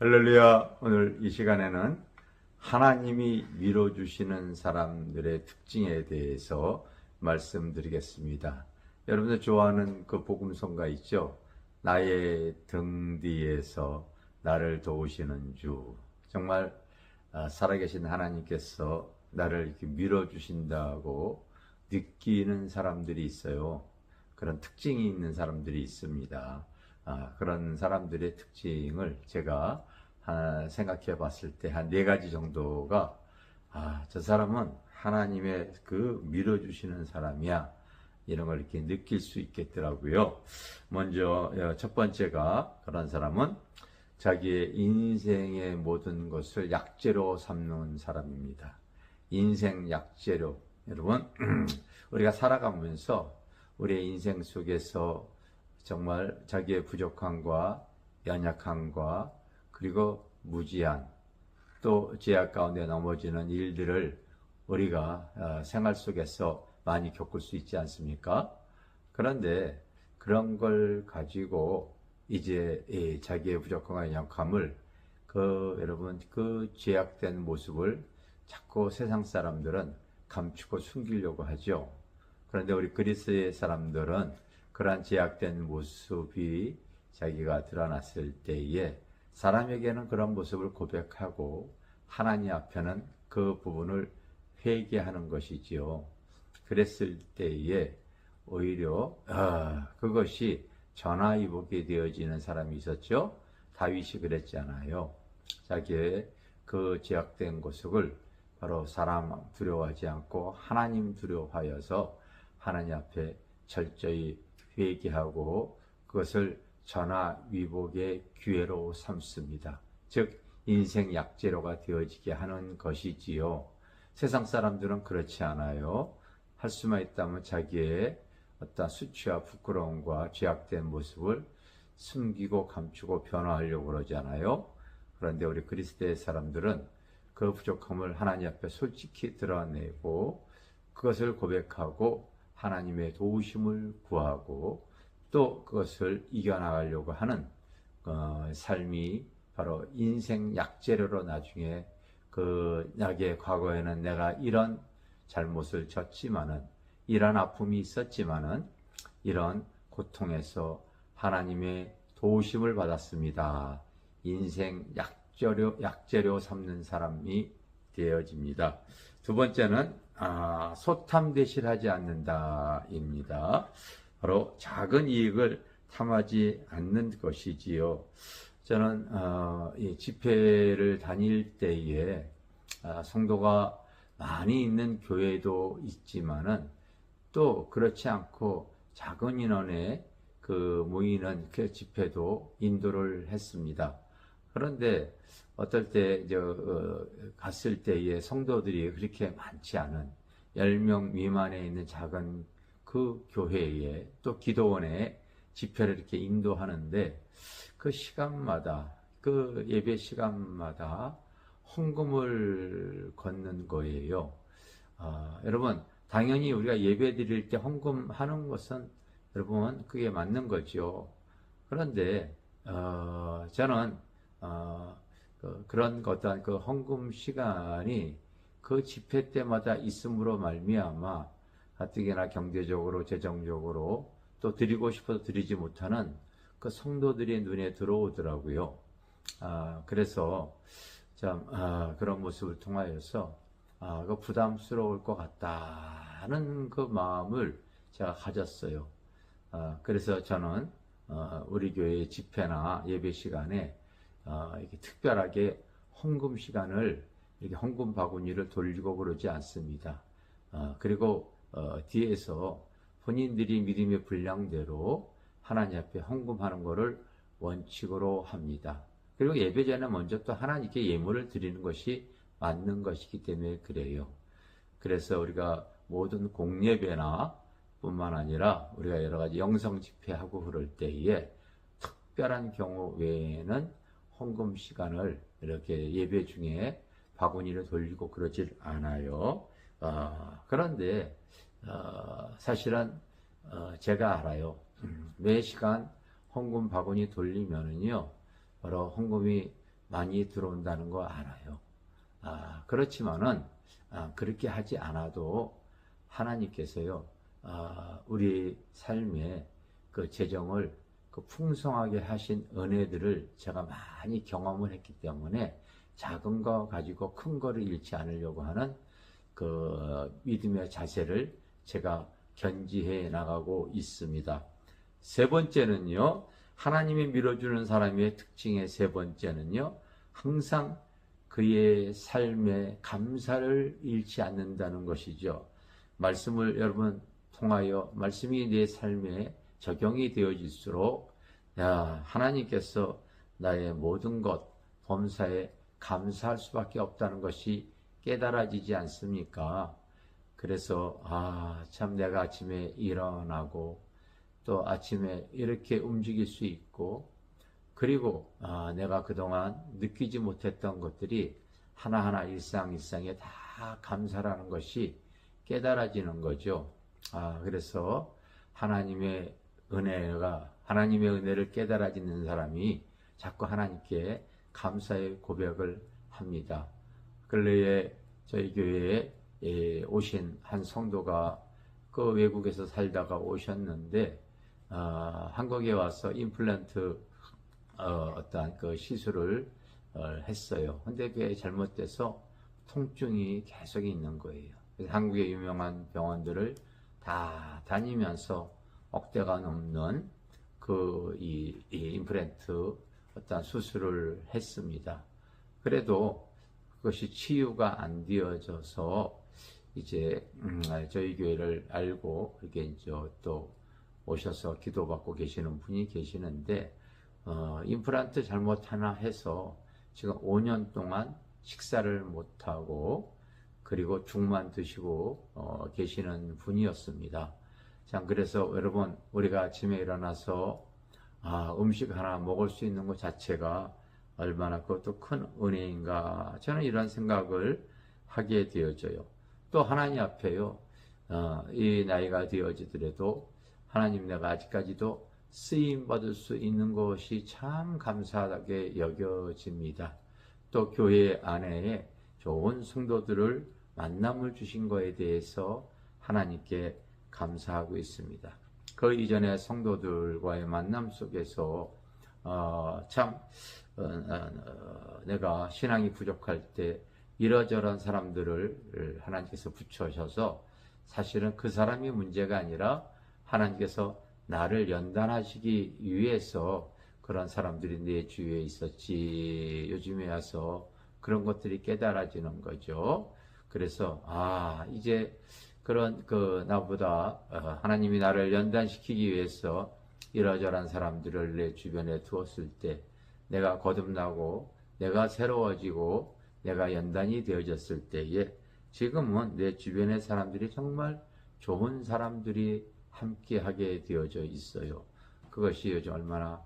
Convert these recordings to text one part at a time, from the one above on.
할렐루야. 오늘 이 시간에는 하나님이 밀어주시는 사람들의 특징에 대해서 말씀드리겠습니다. 여러분들 좋아하는 그 복음성가 있죠? 나의 등 뒤에서 나를 도우시는 주. 정말 살아계신 하나님께서 나를 이렇게 밀어주신다고 느끼는 사람들이 있어요. 그런 특징이 있는 사람들이 있습니다. 그런 사람들의 특징을 제가 생각해 봤을 때 한 네 가지 정도가 저 사람은 하나님의 그 밀어주시는 사람이야, 이런 걸 이렇게 느낄 수 있겠더라고요. 먼저 첫 번째가, 그런 사람은 자기의 인생의 모든 것을 약재로 삼는 사람입니다. 인생 약재료. 여러분, 우리가 살아가면서 우리의 인생 속에서 정말 자기의 부족함과 연약함과 그리고 무지한, 또 죄악 가운데 넘어지는 일들을 우리가 생활 속에서 많이 겪을 수 있지 않습니까? 그런데 그런 걸 가지고 이제 자기의 부족함과 연약함을, 여러분, 그 죄악된 모습을 자꾸 세상 사람들은 감추고 숨기려고 하죠. 그런데 우리 그리스도의 사람들은 그러한 제약된 모습이 자기가 드러났을 때에 사람에게는 그런 모습을 고백하고 하나님 앞에는 그 부분을 회개하는 것이지요. 그랬을 때에 오히려 그것이 전화위복이 되어지는 사람이 있었죠. 다윗이 그랬잖아요. 자기의 그 제약된 모습을 바로 사람 두려워하지 않고 하나님 두려워하여서 하나님 앞에 철저히 회개하고 그것을 전화위복의 기회로 삼습니다. 즉 인생 약재료가 되어지게 하는 것이지요. 세상 사람들은 그렇지 않아요. 할 수만 있다면 자기의 어떤 수치와 부끄러움과 죄악된 모습을 숨기고 감추고 변화하려고 그러잖아요. 그런데 우리 그리스도의 사람들은 그 부족함을 하나님 앞에 솔직히 드러내고 그것을 고백하고 하나님의 도우심을 구하고 또 그것을 이겨나가려고 하는 삶이 바로 인생 약재료로, 나중에 나의 과거에는 내가 이런 잘못을 졌지만은, 이런 아픔이 있었지만은, 이런 고통에서 하나님의 도우심을 받았습니다. 인생 약재료 삼는 사람이 되어집니다. 두 번째는 소탐대실하지 않는다입니다. 바로 작은 이익을 탐하지 않는 것이지요. 저는 이 집회를 다닐 때에 성도가 많이 있는 교회도 있지만은 또 그렇지 않고 작은 인원의 모이는 그 집회도 인도를 했습니다. 그런데 어떨 때 갔을 때에 성도들이 그렇게 많지 않은 10명 미만에 있는 작은 그 교회에 또 기도원에 집회를 이렇게 인도하는데, 그 시간마다, 그 예배 시간마다 헌금을 걷는 거예요. 여러분, 당연히 우리가 예배 드릴 때 헌금하는 것은 여러분 그게 맞는 거죠. 그런데 저는 그런 어떤 그 헌금 시간이 그 집회 때마다 있음으로 말미암아 가뜩이나 경제적으로 재정적으로 또 드리고 싶어도 드리지 못하는 그 성도들의 눈에 들어오더라고요. 그래서 참 그런 모습을 통하여서 그 부담스러울 것 같다는 그 마음을 제가 가졌어요. 그래서 저는 우리 교회 집회나 예배 시간에 이렇게 특별하게 헌금 시간을, 이렇게 헌금 바구니를 돌리고 그러지 않습니다. 그리고 뒤에서 본인들이 믿음의 분량대로 하나님 앞에 헌금하는 것을 원칙으로 합니다. 그리고 예배 전에 먼저 또 하나님께 예물을 드리는 것이 맞는 것이기 때문에 그래요. 그래서 우리가 모든 공예배나 뿐만 아니라 우리가 여러 가지 영성 집회하고 그럴 때에 특별한 경우 외에는 헌금 시간을 이렇게 예배 중에 바구니를 돌리고 그러질 않아요. 그런데 사실은 제가 알아요. 매 시간 헌금 바구니 돌리면은요, 바로 헌금이 많이 들어온다는 거 알아요. 그렇지만은 그렇게 하지 않아도 하나님께서요, 우리 삶에 그 재정을 그 풍성하게 하신 은혜들을 제가 많이 경험을 했기 때문에 작은 거 가지고 큰 거를 잃지 않으려고 하는 그 믿음의 자세를 제가 견지해 나가고 있습니다. 세 번째는요, 하나님이 밀어주는 사람의 특징의 세 번째는요, 항상 그의 삶에 감사를 잃지 않는다는 것이죠. 말씀을 여러분 통하여 말씀이 내 삶에 적용이 되어질수록 하나님께서 나의 모든 것 범사에 감사할 수밖에 없다는 것이 깨달아지지 않습니까? 그래서 참 내가 아침에 일어나고 또 아침에 이렇게 움직일 수 있고, 그리고 내가 그동안 느끼지 못했던 것들이 하나하나 일상에 다 감사라는 것이 깨달아지는 거죠. 그래서 하나님의 은혜를 깨달아지는 사람이 자꾸 하나님께 감사의 고백을 합니다. 근래에 저희 교회에 오신 한 성도가 그 외국에서 살다가 오셨는데, 한국에 와서 임플란트 어떠한 그 시술을 했어요. 근데 그게 잘못돼서 통증이 계속 있는 거예요. 그래서 한국의 유명한 병원들을 다 다니면서 억대가 넘는 이 임플란트 어떤 수술을 했습니다. 그래도 그것이 치유가 안 되어져서 이제 저희 교회를 알고 이렇게 이제 또 오셔서 기도받고 계시는 분이 계시는데, 임플란트 잘못 하나 해서 지금 5년 동안 식사를 못하고 그리고 죽만 드시고 계시는 분이었습니다. 자, 그래서 여러분, 우리가 아침에 일어나서 음식 하나 먹을 수 있는 것 자체가 얼마나 그것도 큰 은혜인가, 저는 이런 생각을 하게 되어져요. 또 하나님 앞에요, 이 나이가 되어지더라도 하나님, 내가 아직까지도 쓰임 받을 수 있는 것이 참 감사하게 여겨집니다. 또 교회 안에 좋은 성도들을 만남을 주신 것에 대해서 하나님께 감사하고 있습니다. 그 이전에 성도들과의 만남 속에서 내가 신앙이 부족할 때 이러저런 사람들을 하나님께서 붙여셔서, 사실은 그 사람이 문제가 아니라 하나님께서 나를 연단하시기 위해서 그런 사람들이 내 주위에 있었지, 요즘에 와서 그런 것들이 깨달아지는 거죠. 그래서 이제 그런 나보다 하나님이 나를 연단시키기 위해서 이러저런 사람들을 내 주변에 두었을 때, 내가 거듭나고 내가 새로워지고 내가 연단이 되어졌을 때에 지금은 내 주변의 사람들이 정말 좋은 사람들이 함께하게 되어져 있어요. 그것이 요즘 얼마나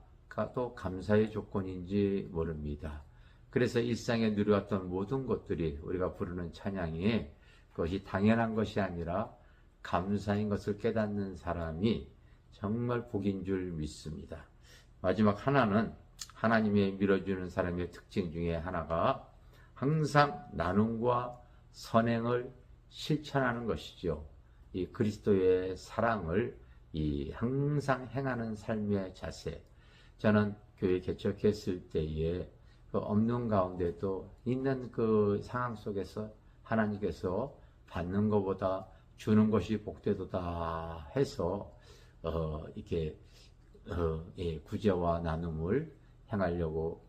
또 감사의 조건인지 모릅니다. 그래서 일상에 누려왔던 모든 것들이 우리가 부르는 찬양이 그것이 당연한 것이 아니라 감사인 것을 깨닫는 사람이 정말 복인 줄 믿습니다. 마지막 하나는 하나님의 밀어주는 사람의 특징 중에 하나가 항상 나눔과 선행을 실천하는 것이죠. 이 그리스도의 사랑을 항상 행하는 삶의 자세. 저는 교회 개척했을 때에 그 없는 가운데도 있는 그 상황 속에서 하나님께서 받는 것보다 주는 것이 복되도다 해서 이렇게 구제와 나눔을 행하려고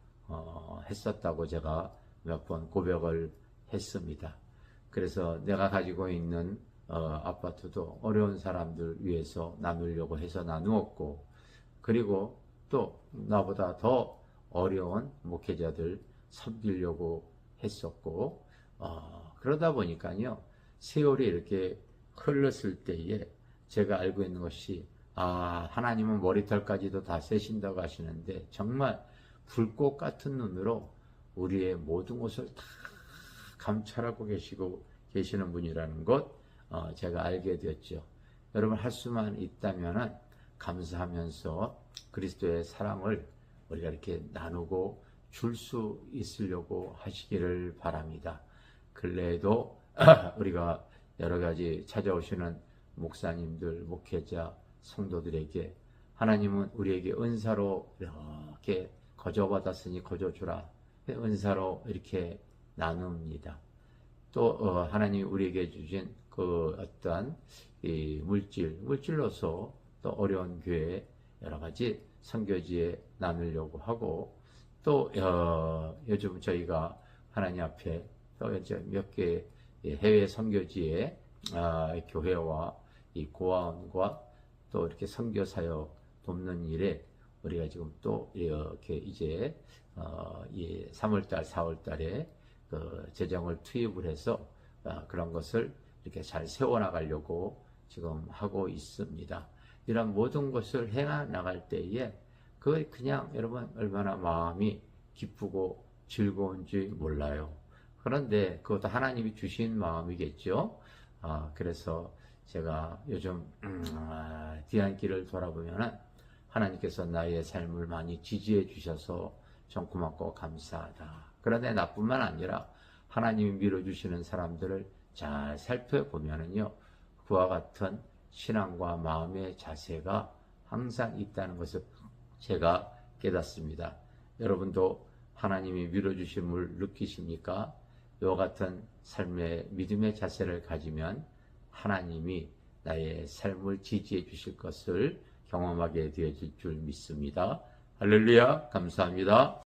했었다고 제가 몇 번 고백을 했습니다. 그래서 내가 가지고 있는 아파트도 어려운 사람들 위해서 나누려고 해서 나누었고, 그리고 또 나보다 더 어려운 목회자들 섬기려고 했었고, 그러다 보니까요, 세월이 이렇게 흘렀을 때에 제가 알고 있는 것이, 하나님은 머리털까지도 다 세신다고 하시는데, 정말 불꽃 같은 눈으로 우리의 모든 것을 다 감찰하고 계시는 분이라는 것, 제가 알게 되었죠. 여러분, 할 수만 있다면 감사하면서 그리스도의 사랑을 우리가 이렇게 나누고 줄 수 있으려고 하시기를 바랍니다. 근래에도 우리가 여러 가지 찾아오시는 목사님들, 목회자, 성도들에게 하나님은 우리에게 은사로 이렇게 거저받았으니 거저주라. 은사로 이렇게 나눕니다. 또 하나님이 우리에게 주신 그 어떠한 이 물질로서 또 어려운 교회 여러 가지 선교지에 나누려고 하고 또 요즘 저희가 하나님 앞에 또 이제 몇 개 해외 선교지에 교회와 이 고아원과 또 이렇게 선교 사역 돕는 일에 우리가 지금 또 이렇게 이제 이 3월달, 4월달에 그 재정을 투입을 해서 그런 것을 이렇게 잘 세워나가려고 지금 하고 있습니다. 이런 모든 것을 행해 나갈 때에 그 그냥 여러분 얼마나 마음이 기쁘고 즐거운지 몰라요. 그런데 그것도 하나님이 주신 마음이겠죠. 그래서 제가 요즘 뒤안길을 돌아보면은 하나님께서 나의 삶을 많이 지지해 주셔서 좀 고맙고 감사하다. 그런데 나뿐만 아니라 하나님이 밀어주시는 사람들을 잘 살펴보면은요, 그와 같은 신앙과 마음의 자세가 항상 있다는 것을 제가 깨닫습니다. 여러분도 하나님이 밀어주심을 느끼십니까? 이와 같은 삶의 믿음의 자세를 가지면 하나님이 나의 삶을 지지해 주실 것을 경험하게 되어질 줄 믿습니다. 할렐루야, 감사합니다.